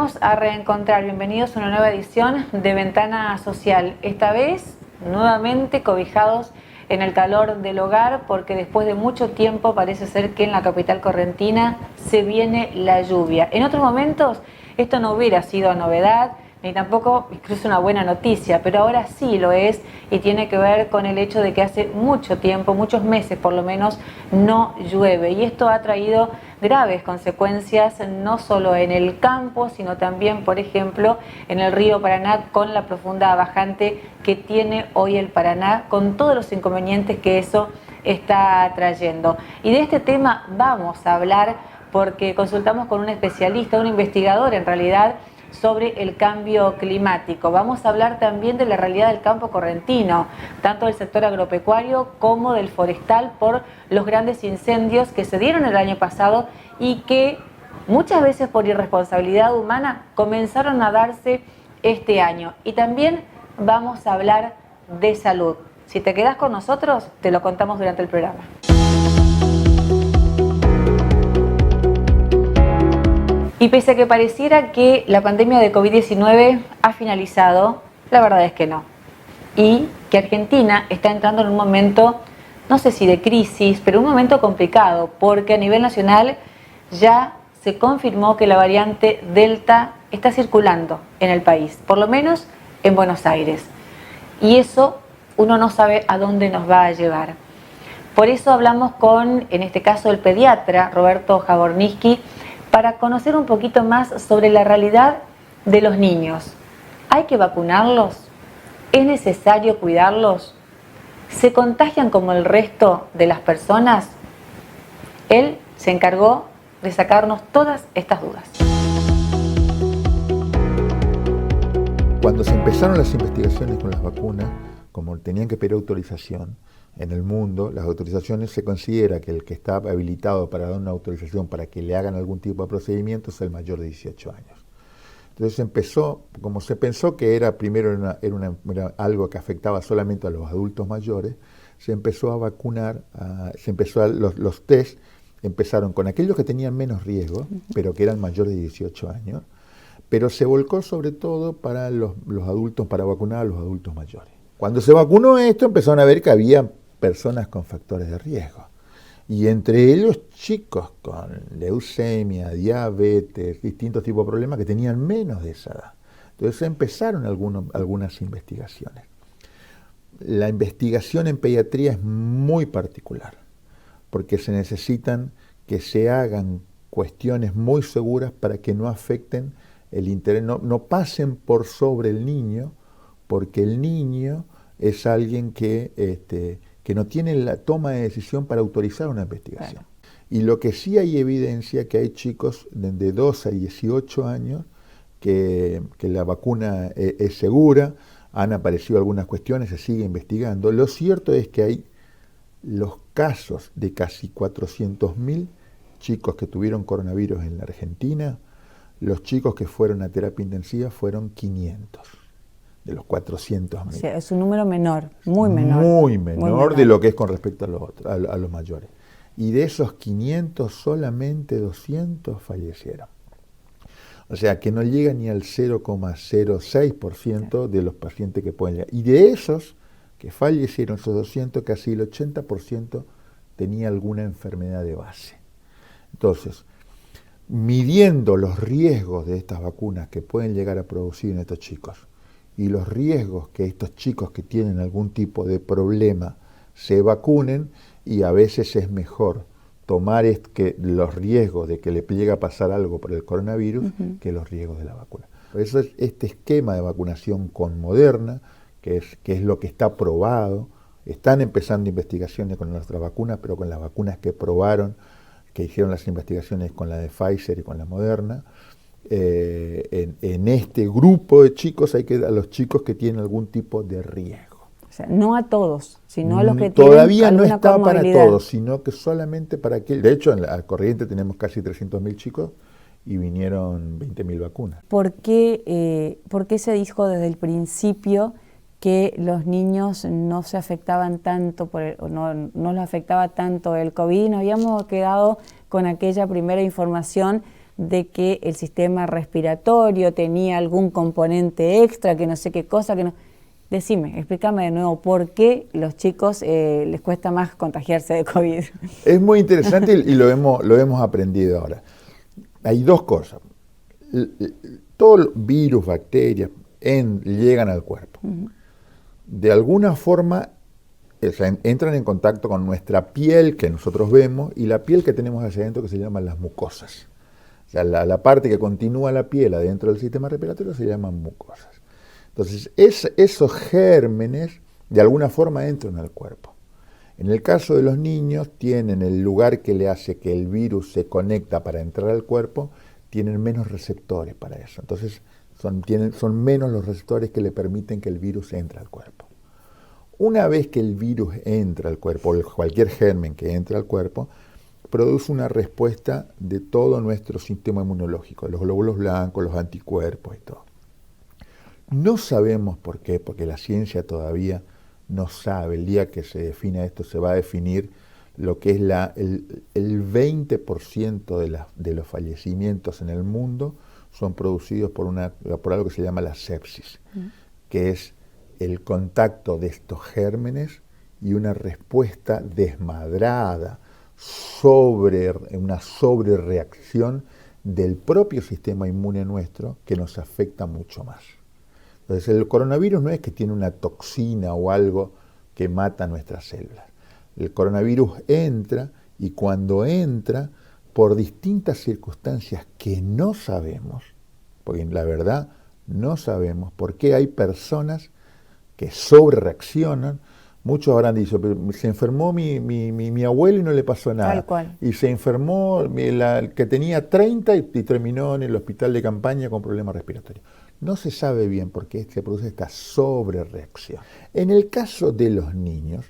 volvemos a reencontrar. Bienvenidos a una nueva edición de Ventana Social. Esta vez, nuevamente cobijados en el calor del hogar, porque después de mucho tiempo parece ser que en la capital correntina se viene la lluvia. En otros momentos esto no hubiera sido novedad, ni tampoco incluso una buena noticia, pero ahora sí lo es y tiene que ver con el hecho de que hace mucho tiempo, muchos meses por lo menos, no llueve. Y esto ha traído graves consecuencias no solo en el campo, sino también, por ejemplo, en el río Paraná, con la profunda bajante que tiene hoy el Paraná, con todos los inconvenientes que eso está trayendo. Y de este tema vamos a hablar porque consultamos con un especialista, un investigador en realidad, sobre el cambio climático. Vamos a hablar también de la realidad del campo correntino, tanto del sector agropecuario como del forestal, por los grandes incendios que se dieron el año pasado y que muchas veces por irresponsabilidad humana comenzaron a darse este año. Y también vamos a hablar de salud. Si te quedas con nosotros, te lo contamos durante el programa. Y pese a que pareciera que la pandemia de COVID-19 ha finalizado, la verdad es que no. Y que Argentina está entrando en un momento, no sé si de crisis, pero un momento complicado, porque a nivel nacional ya se confirmó que la variante Delta está circulando en el país, por lo menos en Buenos Aires. Y eso uno no sabe a dónde nos va a llevar. Por eso hablamos con, en este caso, el pediatra Roberto Jaborniski, para conocer un poquito más sobre la realidad de los niños. ¿Hay que vacunarlos? ¿Es necesario cuidarlos? ¿Se contagian como el resto de las personas? Él se encargó de sacarnos todas estas dudas. Cuando se empezaron las investigaciones con las vacunas, como tenían que pedir autorización, en el mundo, las autorizaciones se considera que el que está habilitado para dar una autorización para que le hagan algún tipo de procedimiento es el mayor de 18 años. Entonces empezó, como se pensó que era era algo que afectaba solamente a los adultos mayores, se empezó a vacunar, los test empezaron con aquellos que tenían menos riesgo, pero que eran mayores de 18 años, pero se volcó sobre todo para los adultos, para vacunar a los adultos mayores. Cuando se vacunó esto, empezaron a ver que había personas con factores de riesgo. Y entre ellos chicos con leucemia, diabetes, distintos tipos de problemas que tenían menos de esa edad. Entonces empezaron algunas investigaciones. La investigación en pediatría es muy particular, porque se necesitan que se hagan cuestiones muy seguras para que no afecten el interés, no pasen por sobre el niño, porque el niño es alguien que no tiene la toma de decisión para autorizar una investigación. Claro. Y lo que sí hay evidencia que hay chicos de 12 a 18 años que la vacuna es segura, han aparecido algunas cuestiones, se sigue investigando. Lo cierto es que hay los casos de casi 400.000 chicos que tuvieron coronavirus en la Argentina, los chicos que fueron a terapia intensiva fueron 500. De los 400.000. O sea, es un número menor, muy menor. Muy menor de lo que es con respecto a los mayores. Y de esos 500, solamente 200 fallecieron. O sea, que no llega ni al 0,06% de los pacientes que pueden llegar. Y de esos que fallecieron, esos 200, casi el 80% tenía alguna enfermedad de base. Entonces, midiendo los riesgos de estas vacunas que pueden llegar a producir en estos chicos, y los riesgos que estos chicos que tienen algún tipo de problema se vacunen, y a veces es mejor tomar los riesgos de que le llegue a pasar algo por el coronavirus que los riesgos de la vacuna. Por eso es este esquema de vacunación con Moderna, que es lo que está probado. Están empezando investigaciones con nuestras vacunas, pero con las vacunas que probaron, que hicieron las investigaciones con la de Pfizer y con la Moderna. En este grupo de chicos hay que a los chicos que tienen algún tipo de riesgo. O sea, no a todos, sino a los que todavía tienen no está para comorbilidad. todos, sino que solamente para aquel. De hecho, en la Corriente tenemos casi 300.000 chicos y vinieron 20.000 vacunas. ¿Por qué se dijo desde el principio que los niños no se afectaban tanto, no los afectaba tanto el COVID? Nos habíamos quedado con aquella primera información de que el sistema respiratorio tenía algún componente extra, que no sé qué cosa, que no... Decime, explícame de nuevo por qué los chicos les cuesta más contagiarse de COVID. Es muy interesante y lo hemos aprendido ahora. Hay dos cosas. Todos los virus, bacterias, llegan al cuerpo. De alguna forma entran en contacto con nuestra piel que nosotros vemos y la piel que tenemos hacia adentro que se llaman las mucosas. O sea, la parte que continúa la piel adentro del sistema respiratorio se llaman mucosas. Entonces, esos gérmenes de alguna forma entran al cuerpo. En el caso de los niños, tienen el lugar que le hace que el virus se conecta para entrar al cuerpo, tienen menos receptores para eso. Entonces, son menos los receptores que le permiten que el virus entre al cuerpo. Una vez que el virus entra al cuerpo, o cualquier germen que entra al cuerpo, produce una respuesta de todo nuestro sistema inmunológico, los glóbulos blancos, los anticuerpos y todo. No sabemos por qué, porque la ciencia todavía no sabe. El día que se defina esto se va a definir lo que es el 20% de los fallecimientos en el mundo son producidos por algo que se llama la sepsis, que es el contacto de estos gérmenes y una respuesta desmadrada, una sobrereacción del propio sistema inmune nuestro que nos afecta mucho más. Entonces el coronavirus no es que tiene una toxina o algo que mata nuestras células. El coronavirus entra y cuando entra, por distintas circunstancias que no sabemos, porque la verdad no sabemos por qué hay personas que sobrereaccionan. Muchos habrán dicho, se enfermó mi abuelo y no le pasó nada. Tal cual. Y se enfermó el que tenía 30 y terminó en el hospital de campaña con problemas respiratorios. No se sabe bien por qué se produce esta sobrereacción. En el caso de los niños,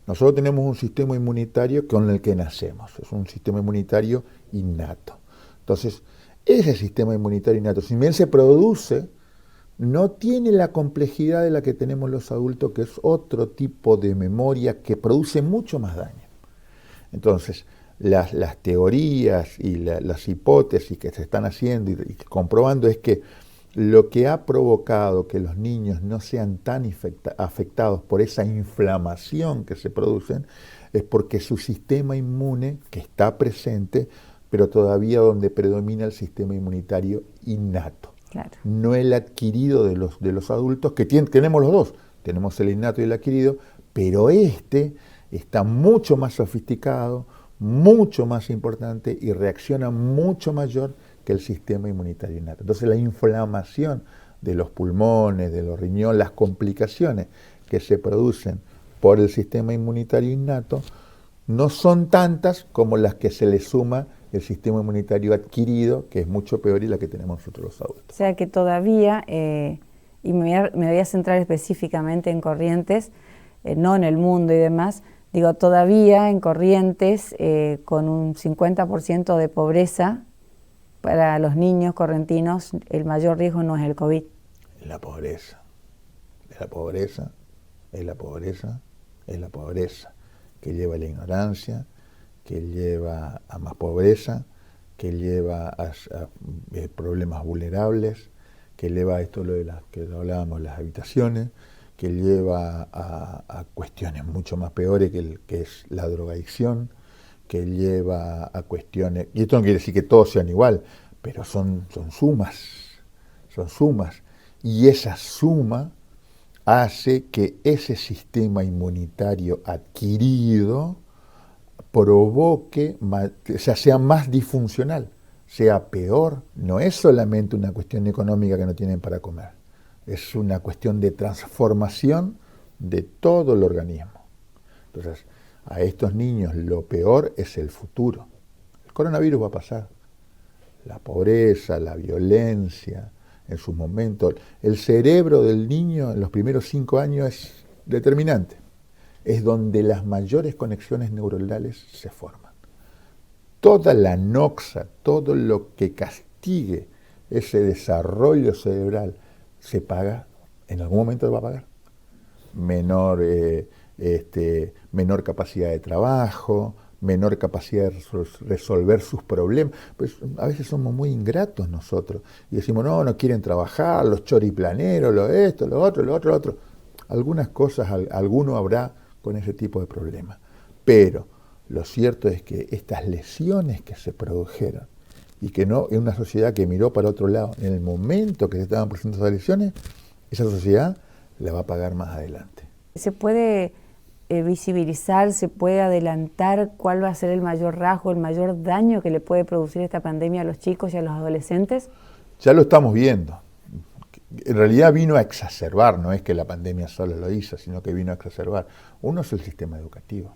nosotros tenemos un sistema inmunitario con el que nacemos. Es un sistema inmunitario innato. Entonces, ese sistema inmunitario innato, si bien se produce, no tiene la complejidad de la que tenemos los adultos, que es otro tipo de memoria que produce mucho más daño. Entonces, las teorías y las hipótesis que se están haciendo y comprobando es que lo que ha provocado que los niños no sean tan afectados por esa inflamación que se producen es porque su sistema inmune, que está presente, pero todavía donde predomina el sistema inmunitario innato. Claro. No el adquirido de los adultos, que tenemos los dos, tenemos el innato y el adquirido, pero este está mucho más sofisticado, mucho más importante y reacciona mucho mayor que el sistema inmunitario innato. Entonces la inflamación de los pulmones, de los riñones, las complicaciones que se producen por el sistema inmunitario innato no son tantas como las que se le suma el sistema inmunitario adquirido, que es mucho peor y la que tenemos nosotros los adultos. O sea que todavía, y me voy a centrar específicamente en Corrientes, no en el mundo y demás, digo, todavía en Corrientes, con un 50% de pobreza, para los niños correntinos el mayor riesgo no es el COVID. Es la pobreza, es la pobreza, es la pobreza, es la pobreza, que lleva a la ignorancia, que lleva a más pobreza, que lleva a problemas vulnerables, que lleva a esto lo de que hablábamos, las habitaciones, que lleva a cuestiones mucho más peores que es la drogadicción, que lleva a cuestiones, y esto no quiere decir que todos sean igual, pero son sumas, y esa suma hace que ese sistema inmunitario adquirido provoque, sea más disfuncional, sea peor. No es solamente una cuestión económica que no tienen para comer, es una cuestión de transformación de todo el organismo. Entonces, a estos niños lo peor es el futuro. El coronavirus va a pasar. La pobreza, la violencia, en sus momentos. El cerebro del niño en los primeros 5 años es determinante. Es donde las mayores conexiones neuronales se forman. Toda la noxa, todo lo que castigue ese desarrollo cerebral se paga, en algún momento va a pagar. Menor capacidad de trabajo, menor capacidad de resolver sus problemas. Pues a veces somos muy ingratos nosotros y decimos, no quieren trabajar, los choriplaneros, lo esto, lo otro. Algunas cosas, alguno habrá con ese tipo de problemas. Pero lo cierto es que estas lesiones que se produjeron y que no en una sociedad que miró para otro lado, en el momento que se estaban presentando esas lesiones, esa sociedad la va a pagar más adelante. ¿Se puede visibilizar, se puede adelantar cuál va a ser el mayor rasgo, el mayor daño que le puede producir esta pandemia a los chicos y a los adolescentes? Ya lo estamos viendo. En realidad vino a exacerbar, no es que la pandemia solo lo hizo, sino que vino a exacerbar. Uno es el sistema educativo,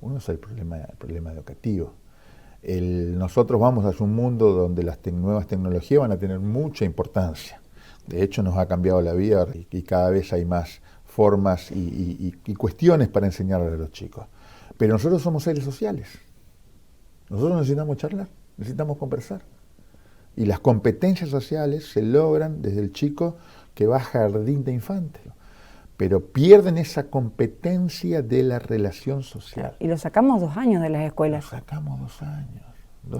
uno es el problema educativo. Nosotros vamos hacia un mundo donde las nuevas tecnologías van a tener mucha importancia. De hecho, nos ha cambiado la vida y cada vez hay más formas y cuestiones para enseñarle a los chicos. Pero nosotros somos seres sociales. Nosotros necesitamos charlar, necesitamos conversar. Y las competencias sociales se logran desde el chico que va a jardín de infantes. Pero pierden esa competencia de la relación social. Y lo sacamos 2 años de las escuelas. Lo sacamos 2 años.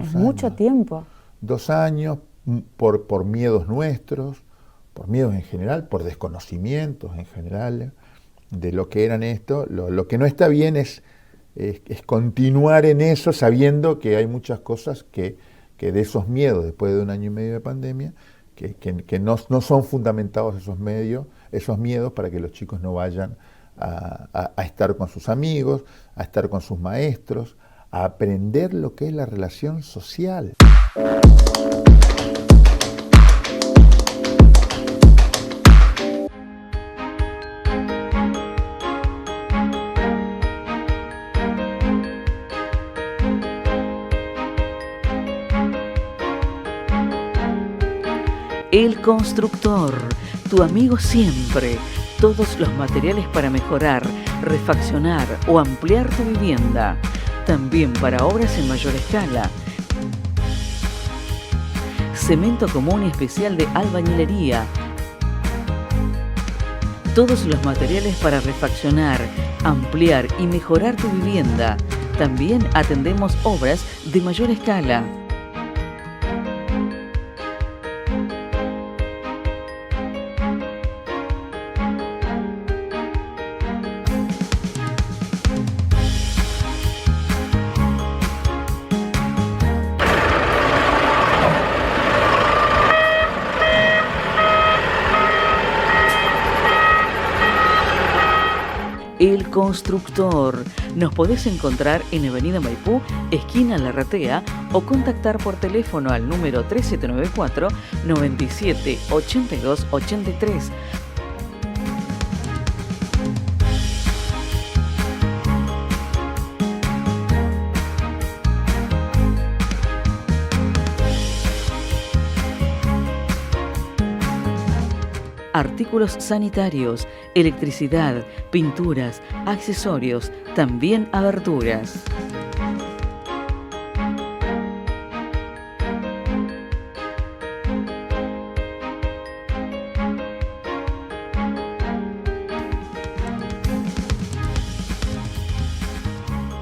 Es mucho tiempo. 2 años por miedos nuestros, por miedos en general, por desconocimientos en general de lo que eran esto. Lo que no está bien es continuar en eso sabiendo que hay muchas cosas que de esos miedos, después de 1 año y medio de pandemia, que no son fundamentados esos miedos para que los chicos no vayan a estar con sus amigos, a estar con sus maestros, a aprender lo que es la relación social. El Constructor, tu amigo siempre. Todos los materiales para mejorar, refaccionar o ampliar tu vivienda. También para obras en mayor escala. Cemento común y especial de albañilería. Todos los materiales para refaccionar, ampliar y mejorar tu vivienda. También atendemos obras de mayor escala. El Constructor. Nos podés encontrar en Avenida Maipú, esquina Larratea, o contactar por teléfono al número 3794 97 82 83. Artículos sanitarios, electricidad, pinturas, accesorios, también aberturas.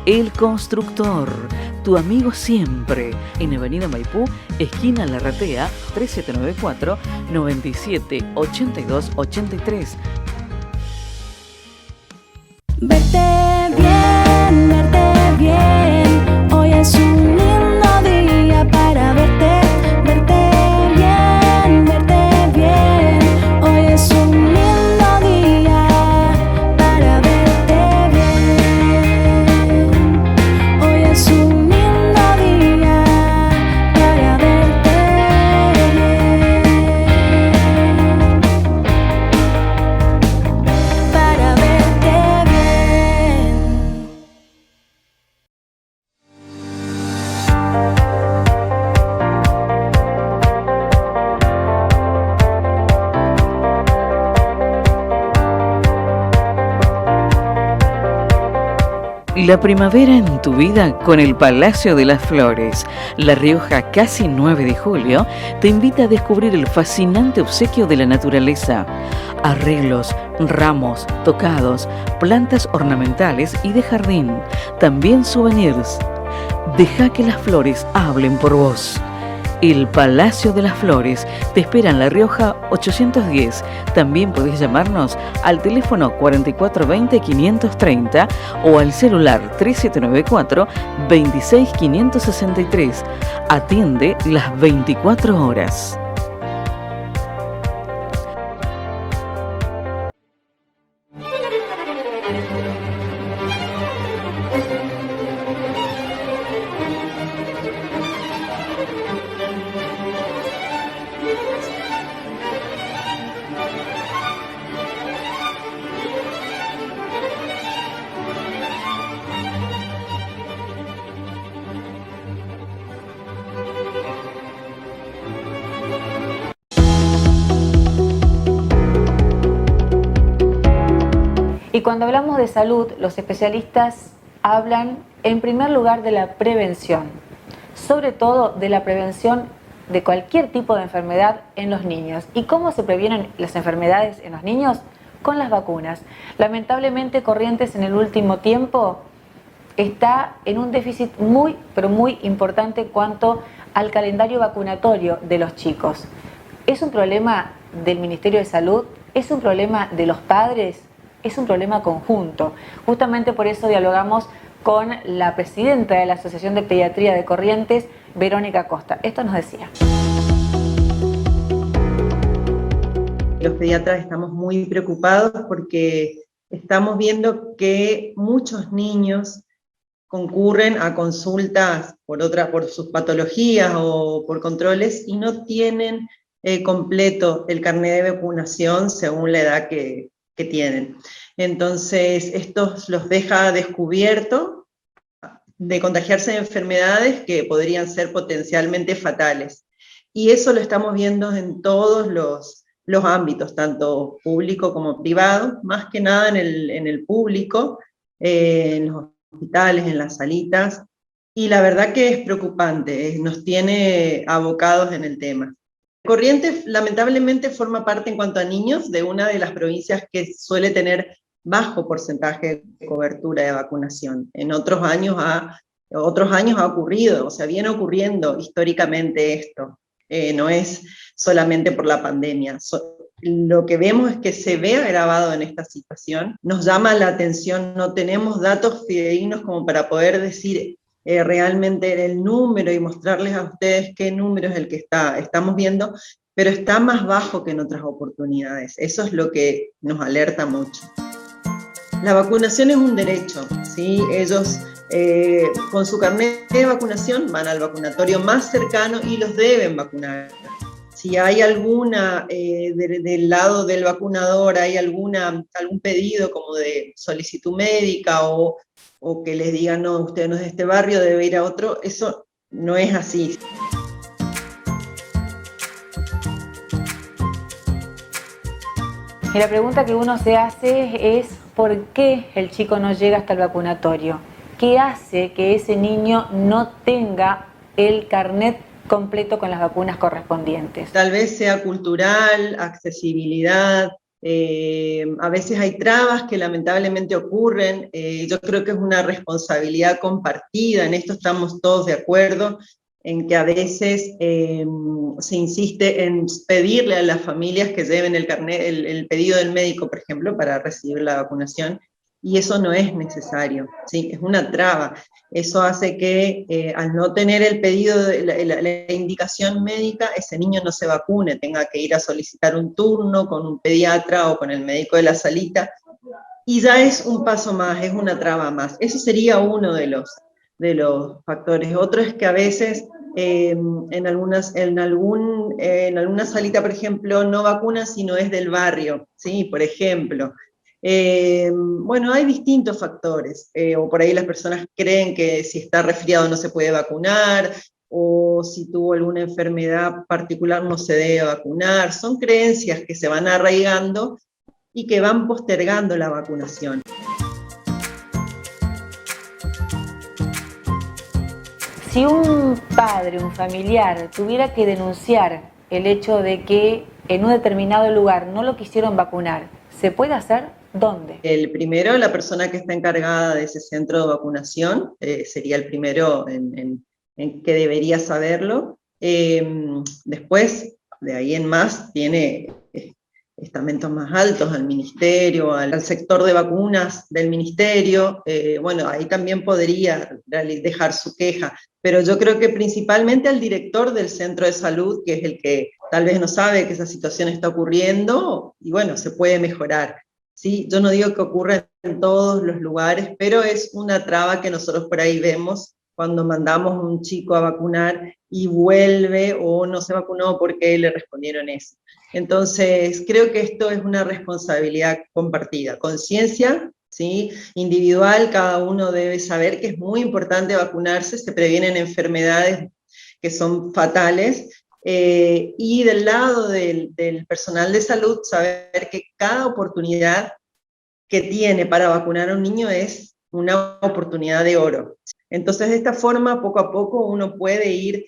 El Constructor, tu amigo siempre, en Avenida Maipú, esquina Larratea, 3794 97 82 83. Verte bien, hoy es un lindo día para verte bien, hoy es un lindo día para verte bien, hoy es un lindo día para verte bien, para verte bien. La primavera en tu vida con el Palacio de las Flores. La Rioja, casi 9 de julio, te invita a descubrir el fascinante obsequio de la naturaleza. Arreglos, ramos, tocados, plantas ornamentales y de jardín, también souvenirs. Deja que las flores hablen por vos. El Palacio de las Flores te espera en La Rioja 810. También podés llamarnos al teléfono 4420-530 o al celular 3794-26563. Atiende las 24 horas. Y cuando hablamos de salud, los especialistas hablan en primer lugar de la prevención, sobre todo de la prevención de cualquier tipo de enfermedad en los niños. ¿Y cómo se previenen las enfermedades en los niños? Con las vacunas. Lamentablemente, Corrientes en el último tiempo está en un déficit muy, pero muy importante en cuanto al calendario vacunatorio de los chicos. ¿Es un problema del Ministerio de Salud? ¿Es un problema de los padres? Es un problema conjunto. Justamente por eso dialogamos con la presidenta de la Asociación de Pediatría de Corrientes, Verónica Costa. Esto nos decía. Los pediatras estamos muy preocupados porque estamos viendo que muchos niños concurren a consultas por sus patologías o por controles y no tienen completo el carnet de vacunación según la edad que tienen. Entonces, esto los deja descubiertos de contagiarse de enfermedades que podrían ser potencialmente fatales. Y eso lo estamos viendo en todos los ámbitos, tanto público como privado, más que nada en el público, en los hospitales, en las salitas, y la verdad que es preocupante, nos tiene abocados en el tema. Corrientes lamentablemente forma parte en cuanto a niños de una de las provincias que suele tener bajo porcentaje de cobertura de vacunación. En otros años ha ocurrido, o sea, viene ocurriendo históricamente esto, no es solamente por la pandemia. Lo que vemos es que se ve agravado en esta situación, nos llama la atención, no tenemos datos fidedignos como para poder decir realmente el número y mostrarles a ustedes qué número es el que estamos viendo, pero está más bajo que en otras oportunidades. Eso es lo que nos alerta mucho. La vacunación es un derecho, ¿sí? Ellos con su carnet de vacunación van al vacunatorio más cercano y los deben vacunar. Si hay alguna, del lado del vacunador, hay algún pedido como de solicitud médica o que les digan, no, usted no es de este barrio, debe ir a otro, eso no es así. Y la pregunta que uno se hace es, ¿por qué el chico no llega hasta el vacunatorio? ¿Qué hace que ese niño no tenga el carnet completo con las vacunas correspondientes? Tal vez sea cultural, accesibilidad, a veces hay trabas que lamentablemente ocurren, yo creo que es una responsabilidad compartida, en esto estamos todos de acuerdo, en que a veces se insiste en pedirle a las familias que lleven el carnet, el pedido del médico, por ejemplo, para recibir la vacunación, y eso no es necesario, ¿sí? Es una traba. Eso hace que al no tener el pedido, la indicación médica, ese niño no se vacune, tenga que ir a solicitar un turno con un pediatra o con el médico de la salita, y ya es un paso más, es una traba más. Eso sería uno de los factores. Otro es que a veces en alguna salita, por ejemplo, no vacunan si no es del barrio, ¿sí? Por ejemplo. Bueno, hay distintos factores, o por ahí las personas creen que si está resfriado no se puede vacunar, o si tuvo alguna enfermedad particular no se debe vacunar. Son creencias que se van arraigando y que van postergando la vacunación. Si un padre, un familiar, tuviera que denunciar el hecho de que en un determinado lugar no lo quisieron vacunar, ¿Se puede hacer? ¿Dónde? El primero, la persona que está encargada de ese centro de vacunación, sería el primero en que debería saberlo. Después, de ahí en más, tiene estamentos más altos, al ministerio, al sector de vacunas del ministerio. Bueno, ahí también podría dejar su queja, pero yo creo que principalmente al director del centro de salud, que es el que tal vez no sabe que esa situación está ocurriendo, y bueno, se puede mejorar. ¿Sí? Yo no digo que ocurra en todos los lugares, pero es una traba que nosotros por ahí vemos cuando mandamos a un chico a vacunar y vuelve o no se vacunó porque le respondieron eso. Entonces, creo que esto es una responsabilidad compartida. Conciencia, ¿sí? Individual, cada uno debe saber que es muy importante vacunarse, se previenen enfermedades que son fatales, y del lado del personal de salud, saber que cada oportunidad que tiene para vacunar a un niño es una oportunidad de oro. Entonces, de esta forma, poco a poco, uno puede ir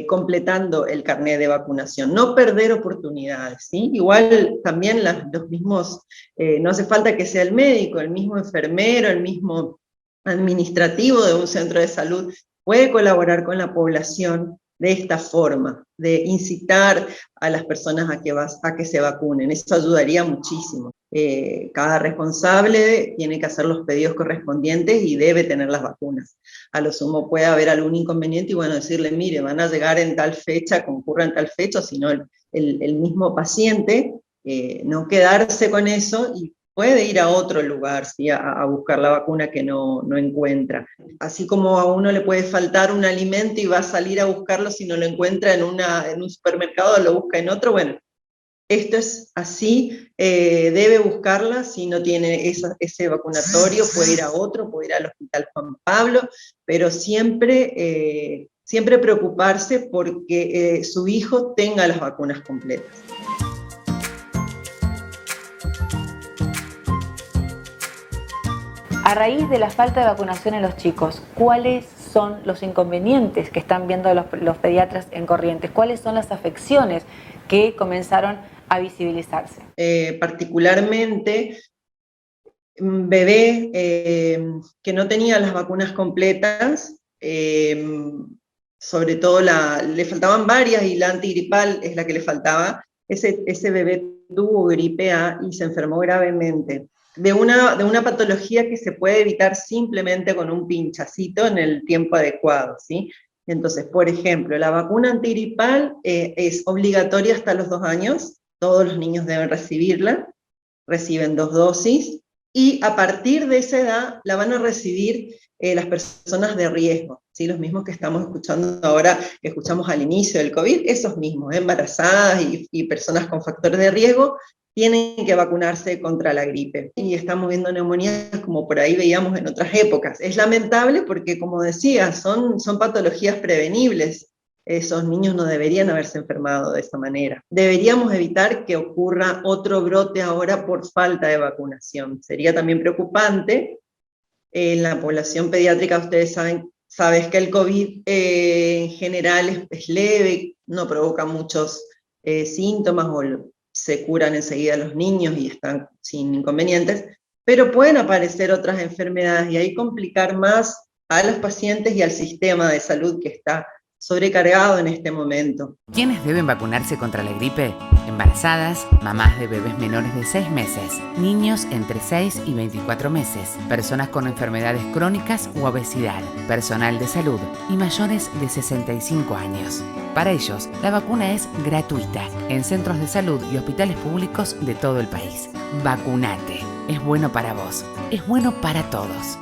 completando el carnet de vacunación, no perder oportunidades, ¿sí? Igual también los mismos, no hace falta que sea el médico, el mismo enfermero, el mismo administrativo de un centro de salud puede colaborar con la población de esta forma, de incitar a las personas a que se vacunen. Eso ayudaría muchísimo. Cada responsable tiene que hacer los pedidos correspondientes y debe tener las vacunas. A lo sumo puede haber algún inconveniente y bueno, decirle, mire, van a llegar en tal fecha, concurra en tal fecha, sino el mismo paciente, no quedarse con eso y puede ir a otro lugar, ¿sí? a buscar la vacuna que no encuentra. Así como a uno le puede faltar un alimento y va a salir a buscarlo, si no lo encuentra en un supermercado, lo busca en otro, bueno, esto es así, debe buscarla, si no tiene ese vacunatorio, puede ir a otro, puede ir al Hospital Juan Pablo, pero siempre, siempre preocuparse porque su hijo tenga las vacunas completas. A raíz de la falta de vacunación en los chicos, ¿cuáles son los inconvenientes que están viendo los pediatras en Corrientes? ¿Cuáles son las afecciones que comenzaron a visibilizarse? Particularmente, un bebé que no tenía las vacunas completas, sobre todo le faltaban varias y la antigripal es la que le faltaba. Ese bebé tuvo gripe A y se enfermó gravemente. De una patología que se puede evitar simplemente con un pinchacito en el tiempo adecuado, ¿sí? Entonces, por ejemplo, la vacuna antigripal es obligatoria hasta los 2 años, todos los niños deben recibirla, reciben 2 dosis, y a partir de esa edad la van a recibir las personas de riesgo, ¿sí? Los mismos que estamos escuchando ahora, que escuchamos al inicio del COVID, esos mismos, embarazadas y personas con factores de riesgo, tienen que vacunarse contra la gripe. Y estamos viendo neumonías como por ahí veíamos en otras épocas. Es lamentable porque, como decía, son patologías prevenibles. Esos niños no deberían haberse enfermado de esa manera. Deberíamos evitar que ocurra otro brote ahora por falta de vacunación. Sería también preocupante. En la población pediátrica, ustedes saben que el COVID en general es leve, no provoca muchos síntomas o se curan enseguida los niños y están sin inconvenientes, pero pueden aparecer otras enfermedades y ahí complicar más a los pacientes y al sistema de salud que está sobrecargado en este momento. ¿Quiénes deben vacunarse contra la gripe? Embarazadas, mamás de bebés menores de 6 meses, niños entre 6 y 24 meses, personas con enfermedades crónicas u obesidad, personal de salud y mayores de 65 años. Para ellos, la vacuna es gratuita en centros de salud y hospitales públicos de todo el país. Vacunate. Es bueno para vos. Es bueno para todos.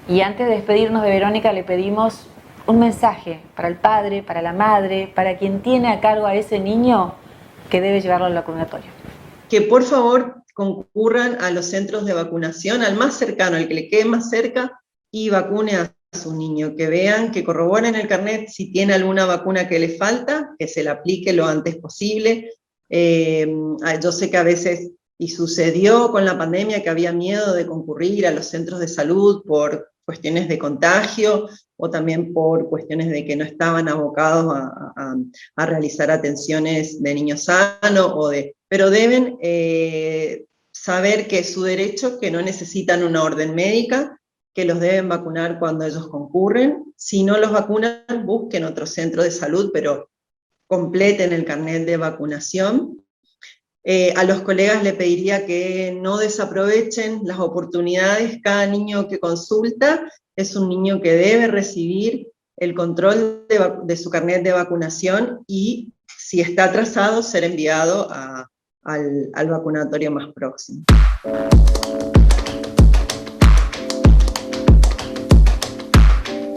Y antes de despedirnos de Verónica, le pedimos un mensaje para el padre, para la madre, para quien tiene a cargo a ese niño que debe llevarlo al vacunatorio. Que por favor concurran a los centros de vacunación, al más cercano, al que le quede más cerca, y vacune a su niño, que vean, que corroboren el carnet si tiene alguna vacuna que le falta, que se la aplique lo antes posible. Yo sé que a veces, y sucedió con la pandemia, que había miedo de concurrir a los centros de salud por cuestiones de contagio, o también por cuestiones de que no estaban abocados a realizar atenciones de niño sano, pero deben saber que es su derecho, que no necesitan una orden médica, que los deben vacunar cuando ellos concurren. Si no los vacunan, busquen otro centro de salud, pero completen el carnet de vacunación. A los colegas le pediría que no desaprovechen las oportunidades. Cada niño que consulta es un niño que debe recibir el control de su carnet de vacunación y, si está atrasado, ser enviado al vacunatorio más próximo.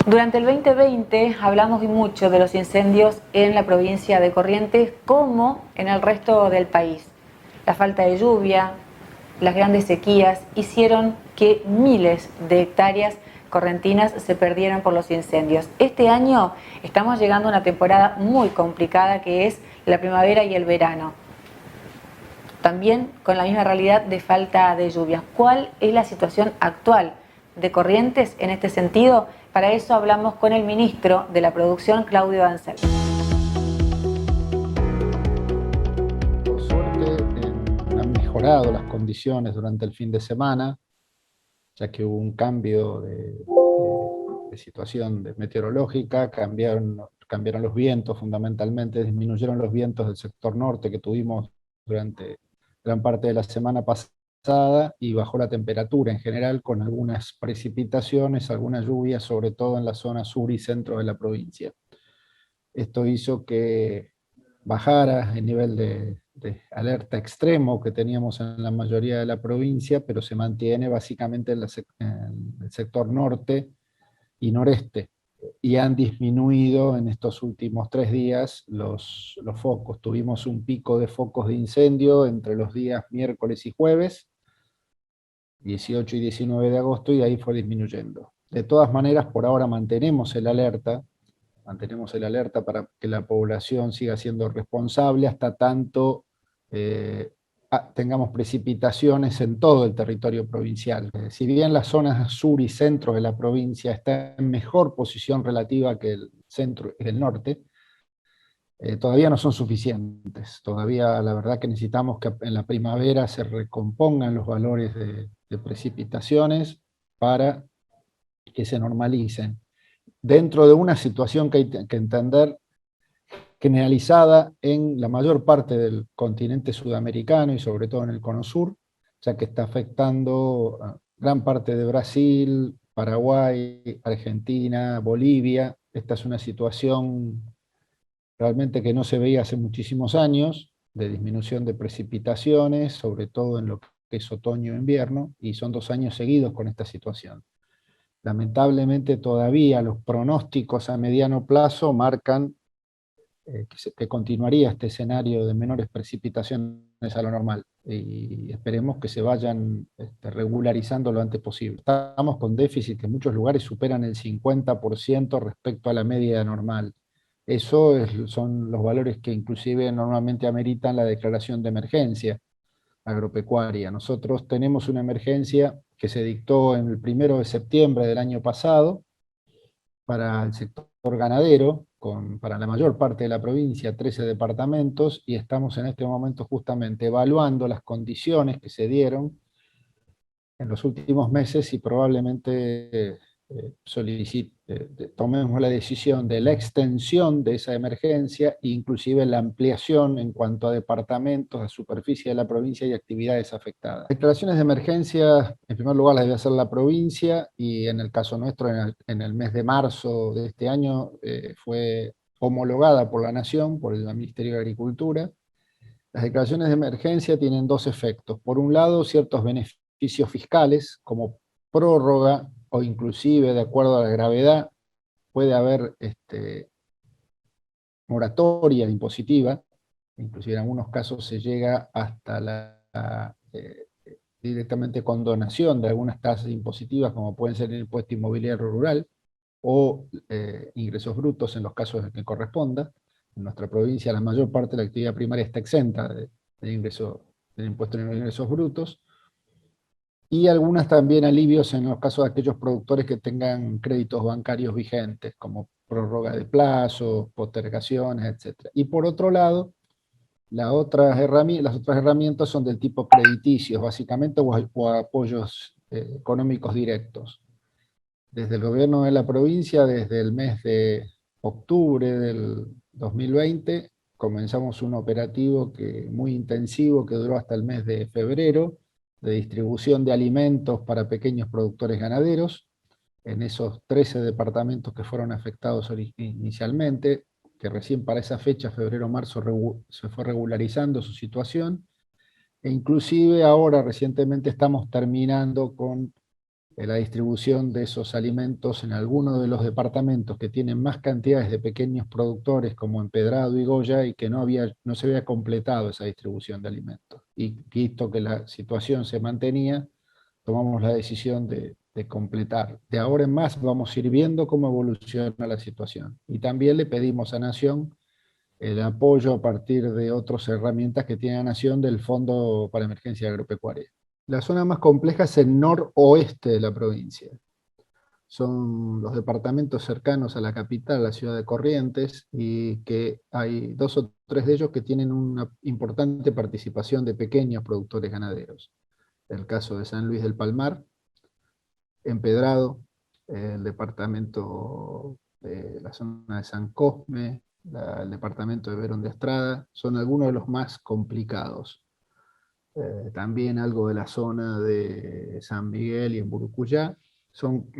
Durante el 2020 hablamos mucho de los incendios en la provincia de Corrientes como en el resto del país. La falta de lluvia, las grandes sequías hicieron que miles de hectáreas correntinas se perdieran por los incendios. Este año estamos llegando a una temporada muy complicada, que es la primavera y el verano. También con la misma realidad de falta de lluvias. ¿Cuál es la situación actual de Corrientes en este sentido? Para eso hablamos con el ministro de la Producción, Claudio Ancel. Por suerte han mejorado las condiciones durante el fin de semana, ya que hubo un cambio de situación meteorológica, cambiaron los vientos fundamentalmente, disminuyeron los vientos del sector norte que tuvimos durante gran parte de la semana pasada, y bajó la temperatura en general, con algunas precipitaciones, algunas lluvias, sobre todo en la zona sur y centro de la provincia. Esto hizo que bajara el nivel de alerta extremo que teníamos en la mayoría de la provincia, pero se mantiene básicamente en el sector norte y noreste, y han disminuido en estos últimos 3 días los focos. Tuvimos un pico de focos de incendio entre los días miércoles y jueves, 18 y 19 de agosto, y de ahí fue disminuyendo. De todas maneras, por ahora mantenemos el alerta para que la población siga siendo responsable hasta tanto tengamos precipitaciones en todo el territorio provincial. Si bien las zonas sur y centro de la provincia están en mejor posición relativa que el centro y el norte, todavía no son suficientes. Todavía la verdad que necesitamos que en la primavera se recompongan los valores de precipitaciones para que se normalicen, dentro de una situación que hay que entender generalizada en la mayor parte del continente sudamericano y sobre todo en el cono sur, ya que está afectando a gran parte de Brasil, Paraguay, Argentina, Bolivia. Esta es una situación realmente que no se veía hace muchísimos años, de disminución de precipitaciones, sobre todo en lo que es otoño e invierno, y son 2 años seguidos con esta situación. Lamentablemente todavía los pronósticos a mediano plazo marcan que continuaría este escenario de menores precipitaciones a lo normal, y esperemos que se vayan regularizando lo antes posible. Estamos con déficit que en muchos lugares superan el 50% respecto a la media normal. Eso son los valores que inclusive normalmente ameritan la declaración de emergencia agropecuaria. Nosotros tenemos una emergencia que se dictó en el 1 de septiembre del año pasado para el sector ganadero, para la mayor parte de la provincia, 13 departamentos, y estamos en este momento justamente evaluando las condiciones que se dieron en los últimos meses, y probablemente tomemos la decisión de la extensión de esa emergencia, inclusive la ampliación en cuanto a departamentos, a superficie de la provincia y actividades afectadas. Declaraciones de emergencia, en primer lugar, las debe hacer la provincia, y en el caso nuestro, en el mes de marzo de este año, fue homologada por la Nación, por el Ministerio de Agricultura. Las declaraciones de emergencia tienen 2 efectos. Por un lado, ciertos beneficios fiscales, como prórroga, o inclusive, de acuerdo a la gravedad, puede haber moratoria impositiva, inclusive en algunos casos se llega hasta directamente condonación de algunas tasas impositivas, como pueden ser el impuesto inmobiliario rural, o ingresos brutos en los casos en que corresponda. En nuestra provincia la mayor parte de la actividad primaria está exenta del impuesto en ingresos brutos, y algunas también alivios en los casos de aquellos productores que tengan créditos bancarios vigentes, como prórroga de plazos, postergaciones, etc. Y por otro lado, Las otras herramientas son del tipo crediticios, básicamente, o apoyos económicos directos. Desde el gobierno de la provincia, desde el mes de octubre del 2020, comenzamos un operativo muy intensivo que duró hasta el mes de febrero, de distribución de alimentos para pequeños productores ganaderos, en esos 13 departamentos que fueron afectados inicialmente, que recién para esa fecha, febrero-marzo, se fue regularizando su situación, e inclusive ahora recientemente estamos terminando con la distribución de esos alimentos en algunos de los departamentos que tienen más cantidades de pequeños productores, como Empedrado y Goya, y que no se había completado esa distribución de alimentos. Y visto que la situación se mantenía, tomamos la decisión de completar. De ahora en más vamos a ir viendo cómo evoluciona la situación. Y también le pedimos a Nación el apoyo a partir de otras herramientas que tiene Nación del Fondo para Emergencia Agropecuaria. La zona más compleja es el noroeste de la provincia. Son los departamentos cercanos a la capital, la ciudad de Corrientes, y que hay 2 o 3 de ellos que tienen una importante participación de pequeños productores ganaderos. El caso de San Luis del Palmar, Empedrado, el departamento de la zona de San Cosme, el departamento de Verón de Estrada, son algunos de los más complicados. También algo de la zona de San Miguel y en Burucuyá. Son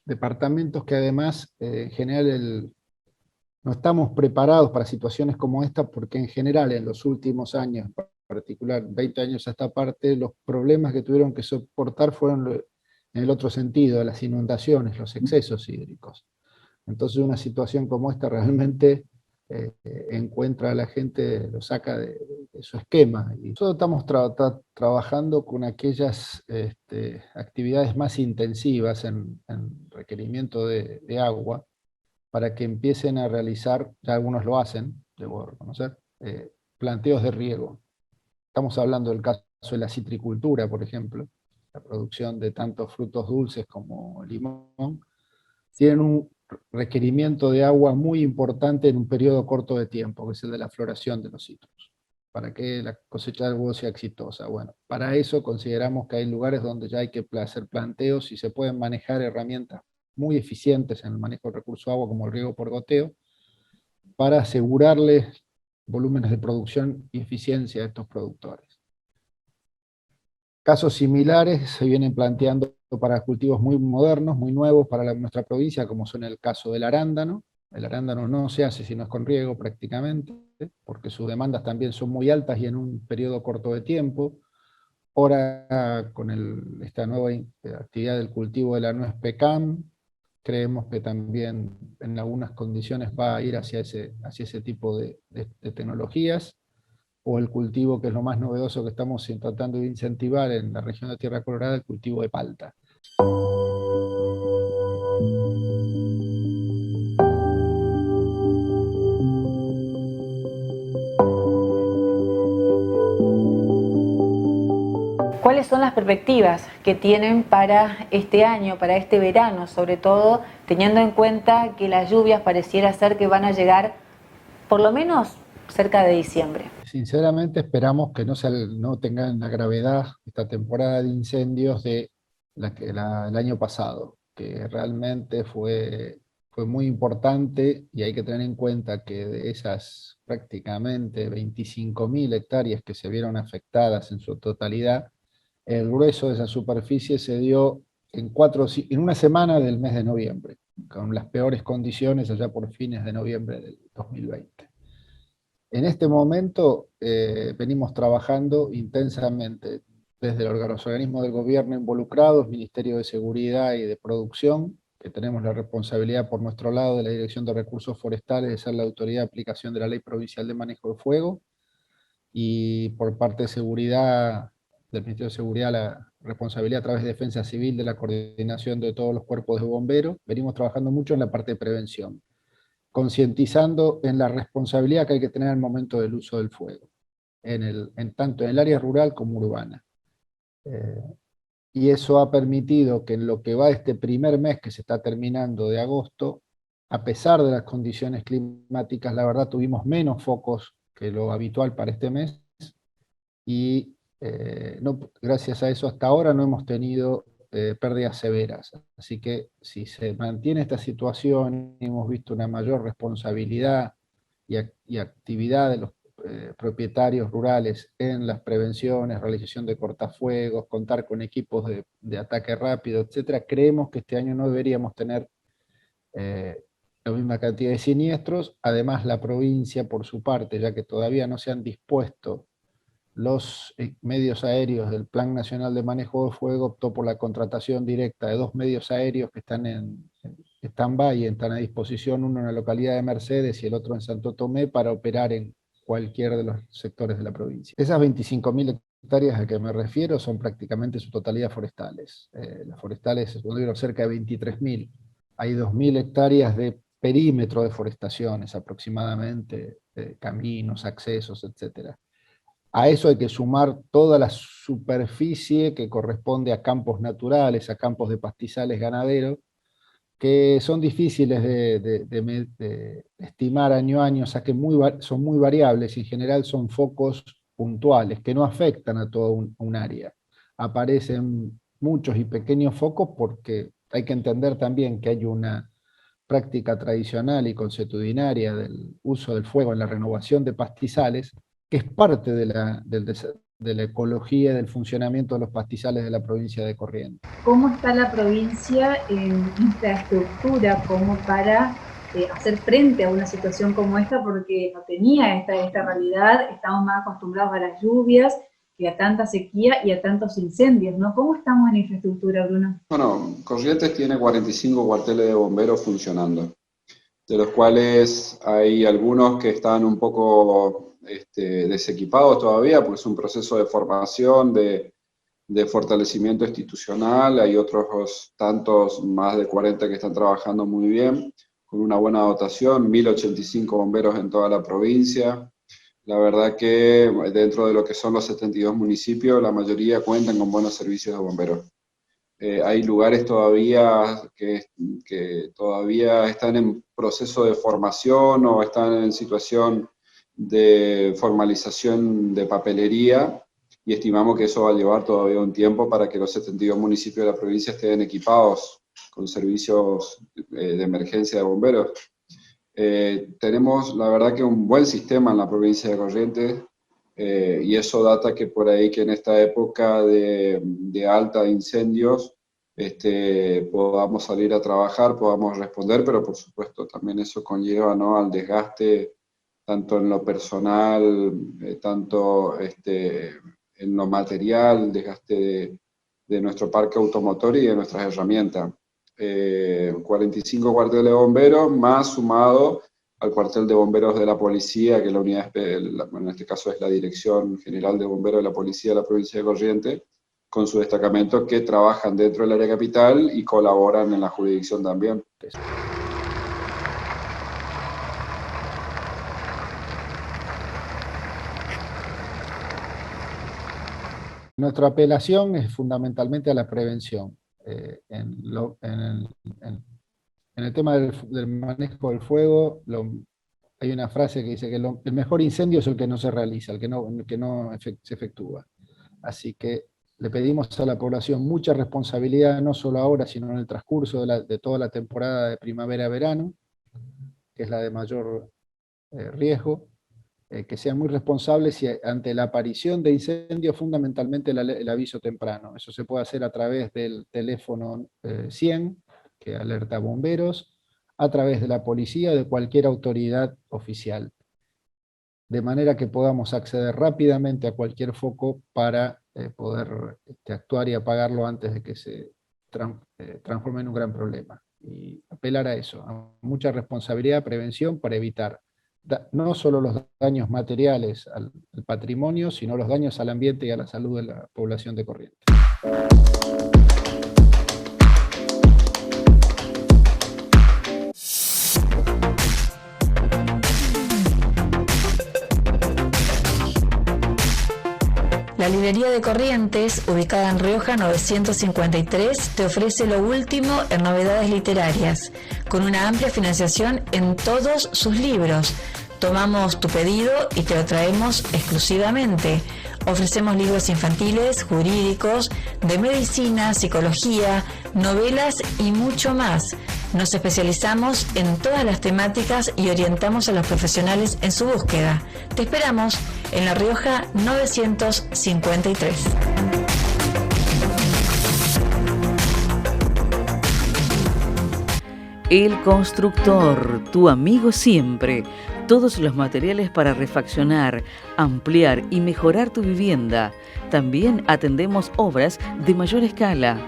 departamentos que además, en general, no estamos preparados para situaciones como esta, porque en general en los últimos años, en particular 20 años a esta parte, los problemas que tuvieron que soportar fueron en el otro sentido, las inundaciones, los excesos hídricos. Entonces una situación como esta realmente encuentra a la gente, lo saca de su esquema. Y nosotros estamos trabajando con aquellas actividades más intensivas en requerimiento de agua, para que empiecen a realizar, ya algunos lo hacen, debo reconocer, planteos de riego. Estamos hablando del caso de la citricultura, por ejemplo, la producción de tanto frutos dulces como limón, tienen un requerimiento de agua muy importante en un periodo corto de tiempo, que es el de la floración de los cítricos, para que la cosecha de huevo sea exitosa. Bueno, para eso consideramos que hay lugares donde ya hay que hacer planteos y se pueden manejar herramientas muy eficientes en el manejo del recurso agua, como el riego por goteo, para asegurarles volúmenes de producción y eficiencia a estos productores. Casos similares se vienen planteando para cultivos muy modernos, muy nuevos para nuestra provincia, como son el caso del arándano. El arándano no se hace si no es con riego prácticamente, porque sus demandas también son muy altas y en un periodo corto de tiempo. Ahora, con esta nueva actividad del cultivo de la nuez pecan, creemos que también en algunas condiciones va a ir hacia ese tipo de tecnologías, o el cultivo, que es lo más novedoso que estamos tratando de incentivar en la región de Tierra Colorada, el cultivo de palta. ¿Cuáles son las perspectivas que tienen para este año, para este verano, sobre todo teniendo en cuenta que las lluvias pareciera ser que van a llegar por lo menos cerca de diciembre? Sinceramente esperamos que no tengan la gravedad esta temporada de incendios de el año pasado, que realmente fue muy importante, y hay que tener en cuenta que de esas prácticamente 25.000 hectáreas que se vieron afectadas en su totalidad, el grueso de esa superficie se dio en una semana del mes de noviembre, con las peores condiciones allá por fines de noviembre del 2020. En este momento venimos trabajando intensamente desde los organismos del gobierno involucrados, Ministerio de Seguridad y de Producción, que tenemos la responsabilidad por nuestro lado de la Dirección de Recursos Forestales de ser la autoridad de aplicación de la Ley Provincial de Manejo de Fuego, y por parte de Seguridad, del Ministerio de Seguridad, la responsabilidad a través de Defensa Civil de la coordinación de todos los cuerpos de bomberos. Venimos trabajando mucho en la parte de prevención, concientizando en la responsabilidad que hay que tener al momento del uso del fuego, tanto en el área rural como urbana. Y eso ha permitido que en lo que va este primer mes que se está terminando de agosto, a pesar de las condiciones climáticas, la verdad tuvimos menos focos lo habitual para este mes, y gracias a eso hasta ahora no hemos tenido pérdidas severas. Así que si se mantiene esta situación y hemos visto una mayor responsabilidad y actividad de los propietarios rurales en las prevenciones, realización de cortafuegos, contar con equipos de ataque rápido, etcétera, creemos que este año no deberíamos tener la misma cantidad de siniestros. Además, la provincia, por su parte, ya que todavía no se han dispuesto los medios aéreos del Plan Nacional de Manejo de Fuego, optó por la contratación directa de 2 medios aéreos que están en stand-by, están a disposición, uno en la localidad de Mercedes y el otro en Santo Tomé, para operar en cualquiera de los sectores de la provincia. Esas 25.000 hectáreas a que me refiero son prácticamente su totalidad forestales. Las forestales son cerca de 23.000. Hay 2.000 hectáreas de perímetro de forestaciones aproximadamente, caminos, accesos, etc. A eso hay que sumar toda la superficie que corresponde a campos naturales, a campos de pastizales ganaderos, que son difíciles de estimar año a año, o sea que son muy variables, y en general son focos puntuales, que no afectan a todo un área. Aparecen muchos y pequeños focos porque hay que entender también que hay una práctica tradicional y consuetudinaria del uso del fuego en la renovación de pastizales, que es parte de la ecología y del funcionamiento de los pastizales de la provincia de Corrientes. ¿Cómo está la provincia en infraestructura como para hacer frente a una situación como esta? Porque no tenía esta realidad, estamos más acostumbrados a las lluvias y a tanta sequía y a tantos incendios, ¿no? ¿Cómo estamos en infraestructura, Bruno? Bueno, Corrientes tiene 45 cuarteles de bomberos funcionando, de los cuales hay algunos que están un poco desequipados todavía, porque es un proceso de formación, de fortalecimiento institucional. Hay otros tantos, más de 40, que están trabajando muy bien, con una buena dotación, 1.085 bomberos en toda la provincia. La verdad que dentro de lo que son los 72 municipios, la mayoría cuentan con buenos servicios de bomberos. Hay lugares todavía que todavía están en proceso de formación o están en situación de formalización de papelería, y estimamos que eso va a llevar todavía un tiempo para que los 72 municipios de la provincia estén equipados con servicios de emergencia de bomberos. Tenemos, la verdad, que un buen sistema en la provincia de Corrientes, y eso data que por ahí, que en esta época de alta de incendios, podamos salir a trabajar, podamos responder, pero por supuesto también eso conlleva, ¿no?, al desgaste, tanto en lo personal, tanto en lo material, desgaste de nuestro parque automotor y de nuestras herramientas. 45 cuarteles de bomberos, más sumado al cuartel de bomberos de la policía, que la unidad, en este caso es la Dirección General de Bomberos de la Policía de la provincia de Corrientes, con su destacamento, que trabajan dentro del área capital y colaboran en la jurisdicción también. Nuestra apelación es fundamentalmente a la prevención. En el tema del manejo del fuego, hay una frase que dice que el mejor incendio es el que no se realiza, el que no se efectúa. Así que le pedimos a la población mucha responsabilidad, no solo ahora, sino en el transcurso de toda la temporada de primavera-verano, que es la de mayor riesgo, que sean muy responsables, y ante la aparición de incendios, fundamentalmente el aviso temprano. Eso se puede hacer a través del teléfono 100, que alerta a bomberos, a través de la policía o de cualquier autoridad oficial, de manera que podamos acceder rápidamente a cualquier foco para poder actuar y apagarlo antes de que se transforme en un gran problema. Y apelar a eso, a mucha responsabilidad, prevención, para evitar no solo los daños materiales al patrimonio, sino los daños al ambiente y a la salud de la población de Corrientes. La librería de Corrientes, ubicada en Rioja 953, te ofrece lo último en novedades literarias, con una amplia financiación en todos sus libros. Tomamos tu pedido y te lo traemos exclusivamente. Ofrecemos libros infantiles, jurídicos, de medicina, psicología, novelas y mucho más. Nos especializamos en todas las temáticas y orientamos a los profesionales en su búsqueda. Te esperamos en La Rioja 953. El Constructor, tu amigo siempre. Todos los materiales para refaccionar, ampliar y mejorar tu vivienda. También atendemos obras de mayor escala.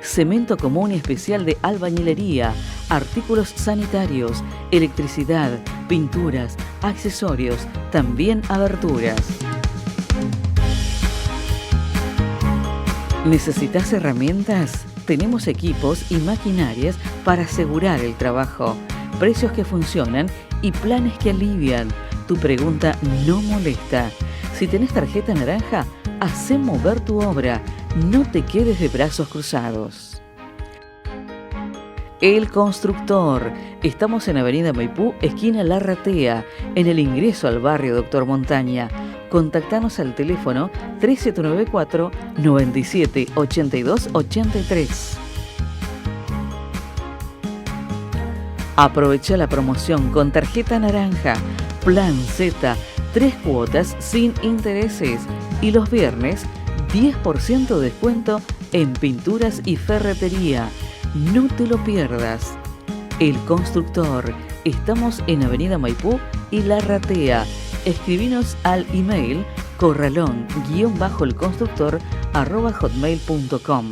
Cemento común y especial de albañilería, artículos sanitarios, electricidad, pinturas, accesorios, también aberturas. ¿Necesitas herramientas? Tenemos equipos y maquinarias para asegurar el trabajo, precios que funcionan y planes que alivian. Tu pregunta no molesta. Si tenés tarjeta naranja, hacé mover tu obra. No te quedes de brazos cruzados. El Constructor. Estamos en Avenida Maipú, esquina Larratea, en el ingreso al barrio Doctor Montaña. Contactanos al teléfono 3794 97 82 83. Aprovecha la promoción con tarjeta naranja, Plan Z, 3 cuotas sin intereses y los viernes 10% de descuento en pinturas y ferretería. No te lo pierdas. El Constructor. Estamos en Avenida Maipú y Larratea. Escribinos al email corralón-elconstructor@hotmail.com.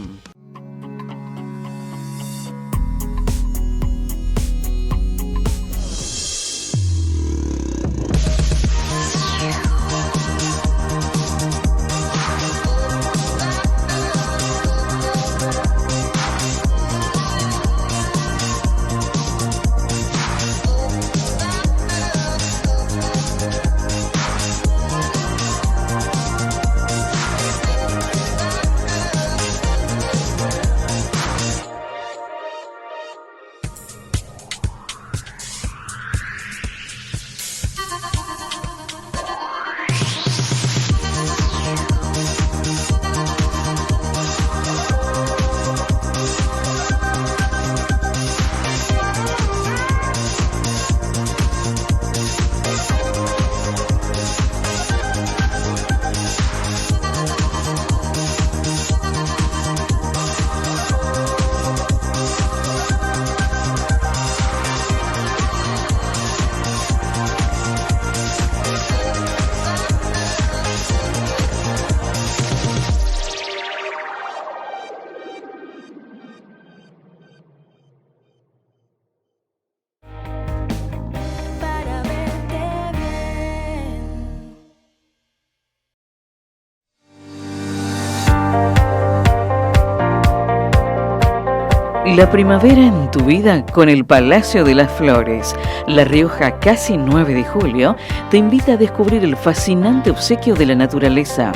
La primavera en tu vida con el Palacio de las Flores. La Rioja, casi 9 de julio, te invita a descubrir el fascinante obsequio de la naturaleza.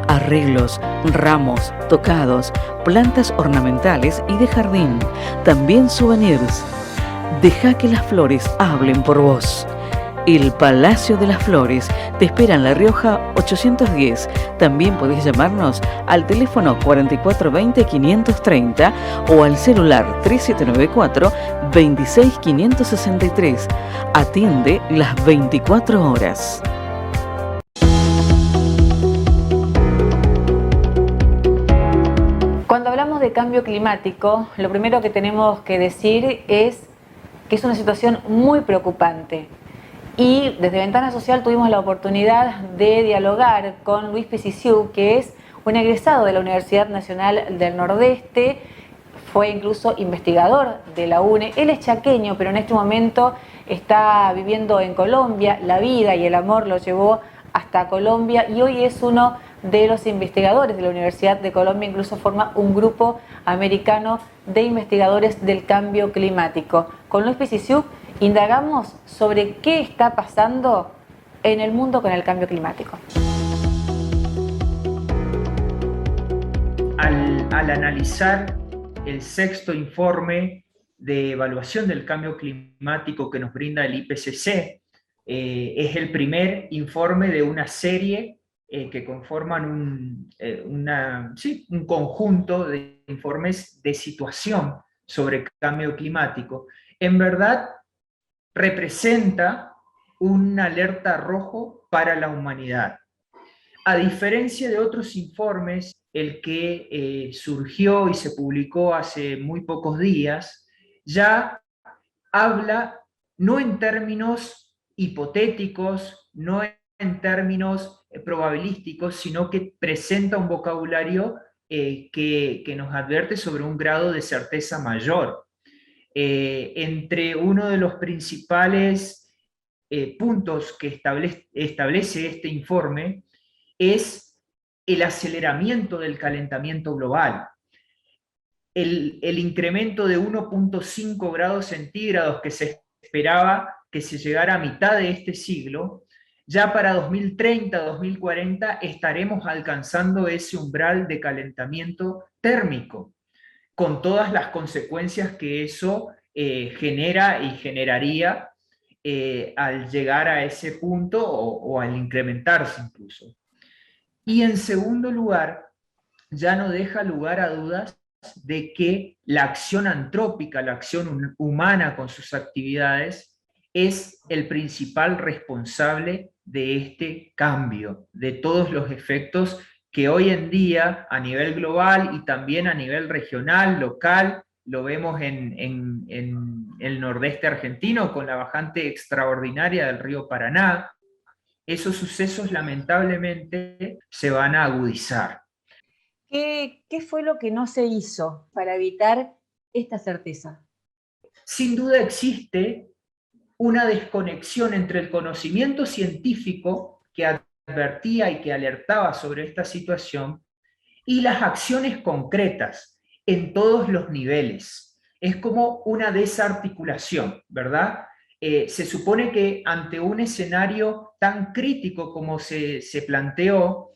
Arreglos, ramos, tocados, plantas ornamentales y de jardín. También souvenirs. Deja que las flores hablen por vos. El Palacio de las Flores te espera en La Rioja 810. También podés llamarnos al teléfono 4420-530 o al celular 3794-26563. Atiende las 24 horas. Cuando hablamos de cambio climático, lo primero que tenemos que decir es que es una situación muy preocupante. Y desde Ventana Social tuvimos la oportunidad de dialogar con Luis Pisiciu, que es un egresado de la Universidad Nacional del Nordeste, fue incluso investigador de la UNE. Él es chaqueño, pero en este momento está viviendo en Colombia. La vida y el amor lo llevó hasta Colombia y hoy es uno de los investigadores de la Universidad de Colombia, incluso forma un grupo americano de investigadores del cambio climático. Con Luis Pisiciu indagamos sobre qué está pasando en el mundo con el cambio climático. Al analizar el sexto informe de evaluación del cambio climático que nos brinda el IPCC. Es el primer informe de una serie que conforman un conjunto de informes de situación sobre cambio climático. En verdad, representa una alerta rojo para la humanidad. A diferencia de otros informes, el que surgió y se publicó hace muy pocos días, ya habla no en términos hipotéticos, no en términos probabilísticos, sino que presenta un vocabulario que nos advierte sobre un grado de certeza mayor. Entre uno de los principales puntos que establece este informe es el aceleramiento del calentamiento global. El incremento de 1.5 grados centígrados que se esperaba que se llegara a mitad de este siglo, ya para 2030-2040 estaremos alcanzando ese umbral de calentamiento térmico, con todas las consecuencias que eso genera y generaría al llegar a ese punto o al incrementarse incluso. Y en segundo lugar, ya no deja lugar a dudas de que la acción antrópica, la acción humana con sus actividades, es el principal responsable de este cambio, de todos los efectos que hoy en día a nivel global y también a nivel regional, local, lo vemos en el nordeste argentino con la bajante extraordinaria del río Paraná. Esos sucesos lamentablemente se van a agudizar. ¿Qué fue lo que no se hizo para evitar esta certeza? Sin duda existe una desconexión entre el conocimiento científico que advertía y que alertaba sobre esta situación y las acciones concretas en todos los niveles. Es como una desarticulación, ¿verdad? Se supone que ante un escenario tan crítico como se planteó,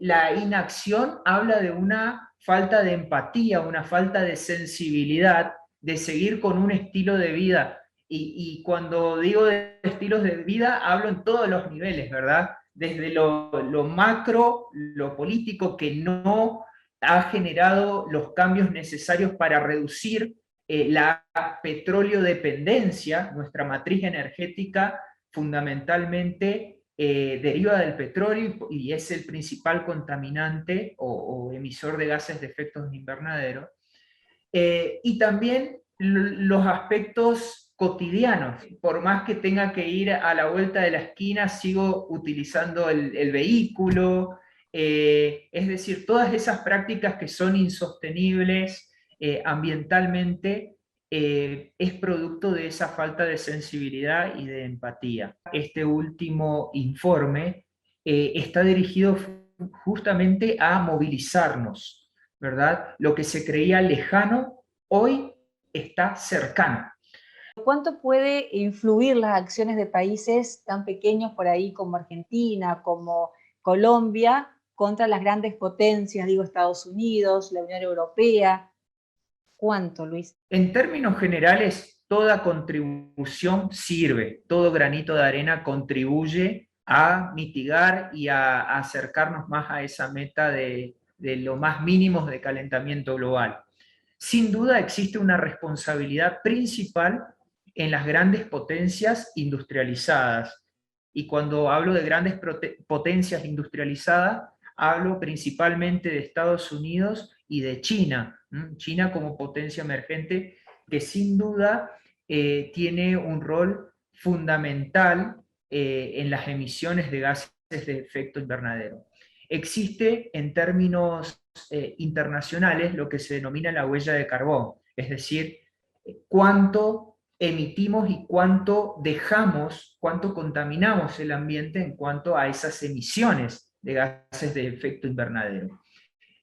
la inacción habla de una falta de empatía, una falta de sensibilidad, de seguir con un estilo de vida. Y cuando digo de estilos de vida, hablo en todos los niveles, ¿verdad? Desde lo macro, lo político, que no ha generado los cambios necesarios para reducir la petróleo dependencia. Nuestra matriz energética fundamentalmente deriva del petróleo y es el principal contaminante o emisor de gases de efecto invernadero. Y también los aspectos cotidianos. Por más que tenga que ir a la vuelta de la esquina, sigo utilizando el vehículo. Es decir, todas esas prácticas que son insostenibles ambientalmente, es producto de esa falta de sensibilidad y de empatía. Este último informe está dirigido justamente a movilizarnos, ¿verdad? Lo que se creía lejano, hoy está cercano. ¿Cuánto puede influir las acciones de países tan pequeños por ahí como Argentina, como Colombia, contra las grandes potencias, digo Estados Unidos, la Unión Europea? ¿Cuánto, Luis? En términos generales, toda contribución sirve, todo granito de arena contribuye a mitigar y a acercarnos más a esa meta de lo más mínimos de calentamiento global. Sin duda existe una responsabilidad principal en las grandes potencias industrializadas. Y cuando hablo de grandes potencias industrializadas, hablo principalmente de Estados Unidos y de China. China como potencia emergente que sin duda tiene un rol fundamental en las emisiones de gases de efecto invernadero. Existe en términos internacionales lo que se denomina la huella de carbón, es decir, cuánto emitimos y cuánto dejamos, cuánto contaminamos el ambiente en cuanto a esas emisiones de gases de efecto invernadero.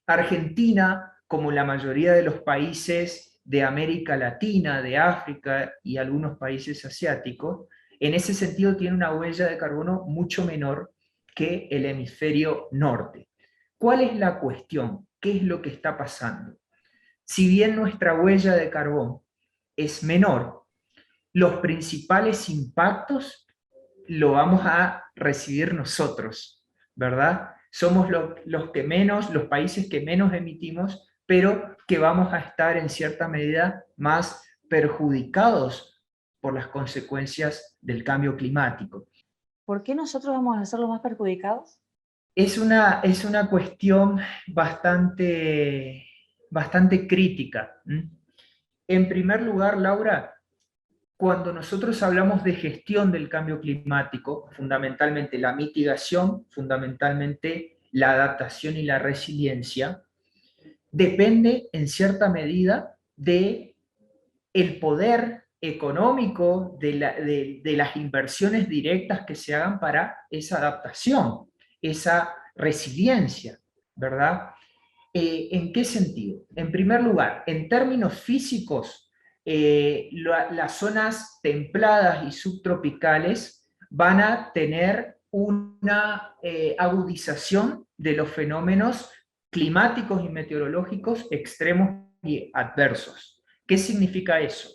Argentina, como la mayoría de los países de América Latina, de África y algunos países asiáticos, en ese sentido tiene una huella de carbono mucho menor que el hemisferio norte. ¿Cuál es la cuestión? ¿Qué es lo que está pasando? Si bien nuestra huella de carbón es menor, los principales impactos lo vamos a recibir nosotros, ¿verdad? Somos los países que menos emitimos, pero que vamos a estar en cierta medida más perjudicados por las consecuencias del cambio climático. ¿Por qué nosotros vamos a ser los más perjudicados? Es una cuestión bastante crítica. En primer lugar, Laura, cuando nosotros hablamos de gestión del cambio climático, fundamentalmente la mitigación, fundamentalmente la adaptación y la resiliencia, depende en cierta medida de el poder económico, de las inversiones directas que se hagan para esa adaptación, esa resiliencia, ¿verdad? ¿En qué sentido? En primer lugar, en términos físicos, las zonas templadas y subtropicales van a tener una agudización de los fenómenos climáticos y meteorológicos extremos y adversos. ¿Qué significa eso?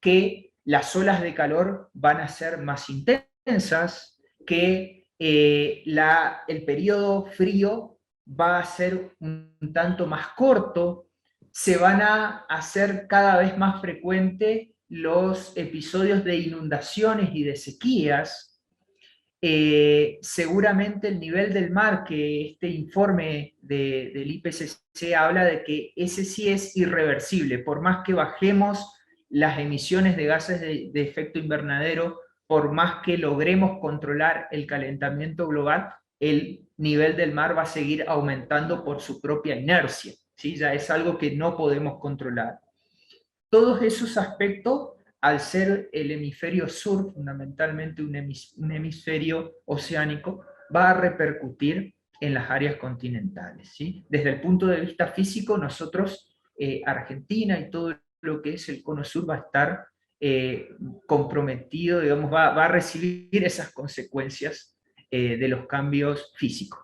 Que las olas de calor van a ser más intensas, que el periodo frío va a ser un tanto más corto, se van a hacer cada vez más frecuentes los episodios de inundaciones y de sequías. Seguramente el nivel del mar, que este informe del IPCC habla de que ese sí es irreversible, por más que bajemos las emisiones de gases de efecto invernadero, por más que logremos controlar el calentamiento global, el nivel del mar va a seguir aumentando por su propia inercia, ¿sí? Ya es algo que no podemos controlar. Todos esos aspectos, al ser el hemisferio sur, fundamentalmente un hemisferio oceánico, va a repercutir en las áreas continentales, ¿sí? Desde el punto de vista físico, nosotros, Argentina y todo lo que es el cono sur va a estar comprometido, digamos, va a recibir esas consecuencias de los cambios físicos.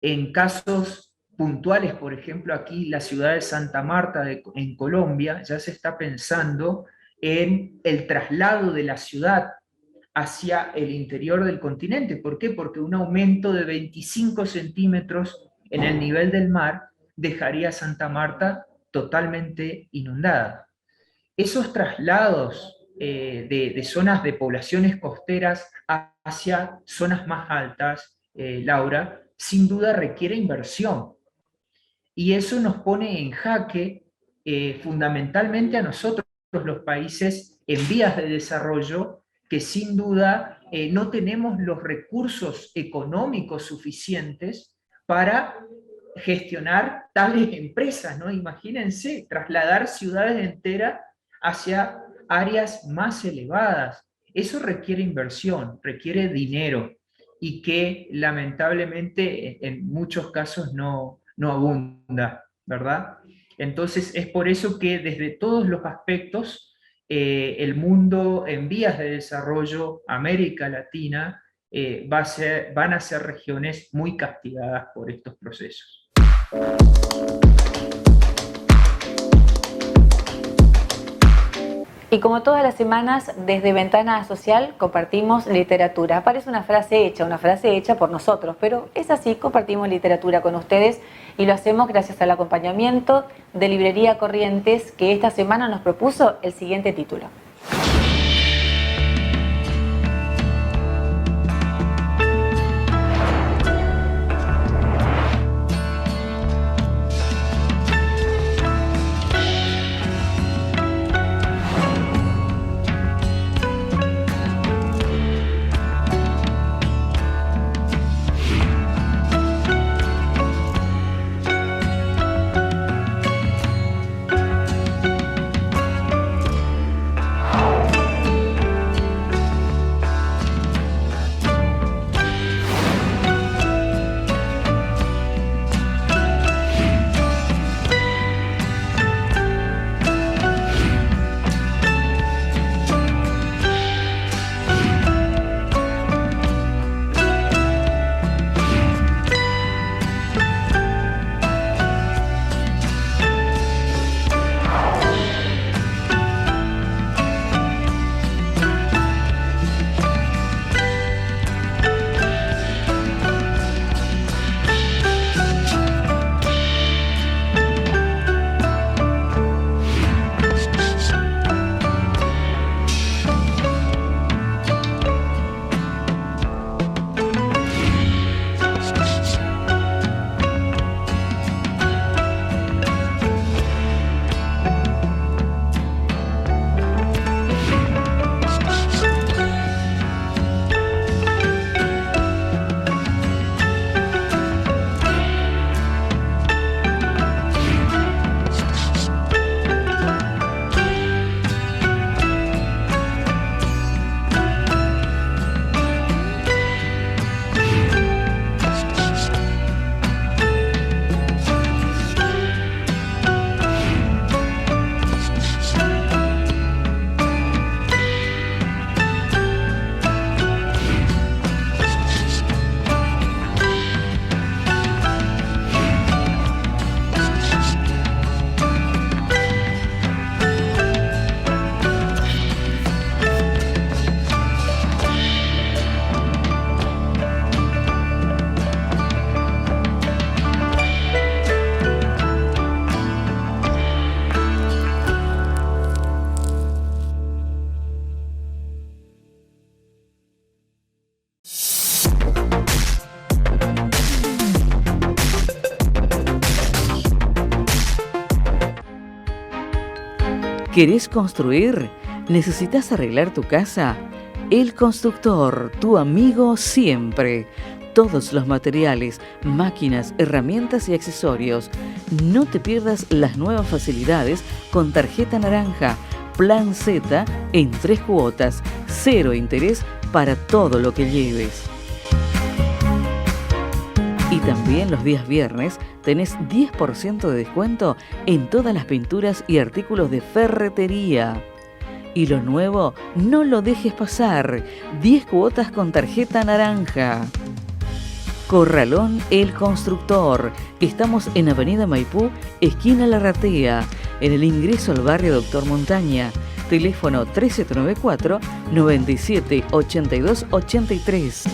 En casos puntuales, por ejemplo, aquí la ciudad de Santa Marta en Colombia, ya se está pensando en el traslado de la ciudad hacia el interior del continente. ¿Por qué? Porque un aumento de 25 centímetros en el nivel del mar dejaría a Santa Marta totalmente inundada. Esos traslados de zonas de poblaciones costeras hacia zonas más altas, Laura, sin duda requiere inversión. Y eso nos pone en jaque fundamentalmente a nosotros, los países en vías de desarrollo, que sin duda no tenemos los recursos económicos suficientes para gestionar tales empresas, ¿no? Imagínense, trasladar ciudades enteras hacia áreas más elevadas. Eso requiere inversión, requiere dinero, y que lamentablemente en muchos casos no abunda, ¿verdad? Entonces es por eso que desde todos los aspectos el mundo en vías de desarrollo, América Latina, van a ser regiones muy castigadas por estos procesos. Y como todas las semanas, desde Ventana Social compartimos literatura. Parece una frase hecha por nosotros, pero es así, compartimos literatura con ustedes y lo hacemos gracias al acompañamiento de Librería Corrientes, que esta semana nos propuso el siguiente título. ¿Querés construir? ¿Necesitas arreglar tu casa? El Constructor, tu amigo siempre. Todos los materiales, máquinas, herramientas y accesorios. No te pierdas las nuevas facilidades con tarjeta naranja, Plan Z en 3 cuotas, 0 interés para todo lo que lleves. Y también los días viernes tenés 10% de descuento en todas las pinturas y artículos de ferretería. Y lo nuevo, no lo dejes pasar, 10 cuotas con tarjeta naranja. Corralón El Constructor. Estamos en Avenida Maipú, esquina Larratea, en el ingreso al barrio Doctor Montaña. Teléfono 3794 97 82 83.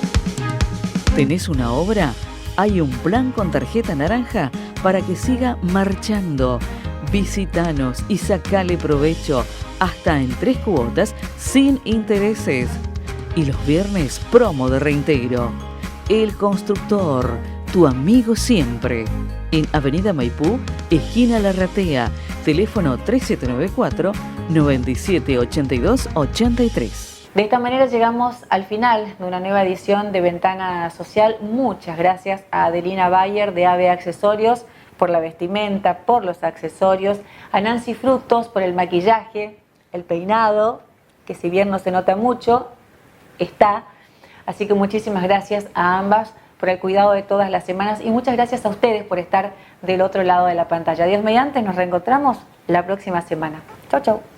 ¿Tenés una obra? Hay un plan con tarjeta naranja para que siga marchando. Visítanos y sacale provecho hasta en 3 cuotas sin intereses. Y los viernes promo de reintegro. El Constructor, tu amigo siempre. En Avenida Maipú, esquina Larratea. Teléfono 3794 97 82 83. De esta manera llegamos al final de una nueva edición de Ventana Social. Muchas gracias a Adelina Bayer de AB Accesorios por la vestimenta, por los accesorios, a Nancy Frutos por el maquillaje, el peinado, que si bien no se nota mucho, está. Así que muchísimas gracias a ambas por el cuidado de todas las semanas y muchas gracias a ustedes por estar del otro lado de la pantalla. Dios mediante, nos reencontramos la próxima semana. Chau, chau.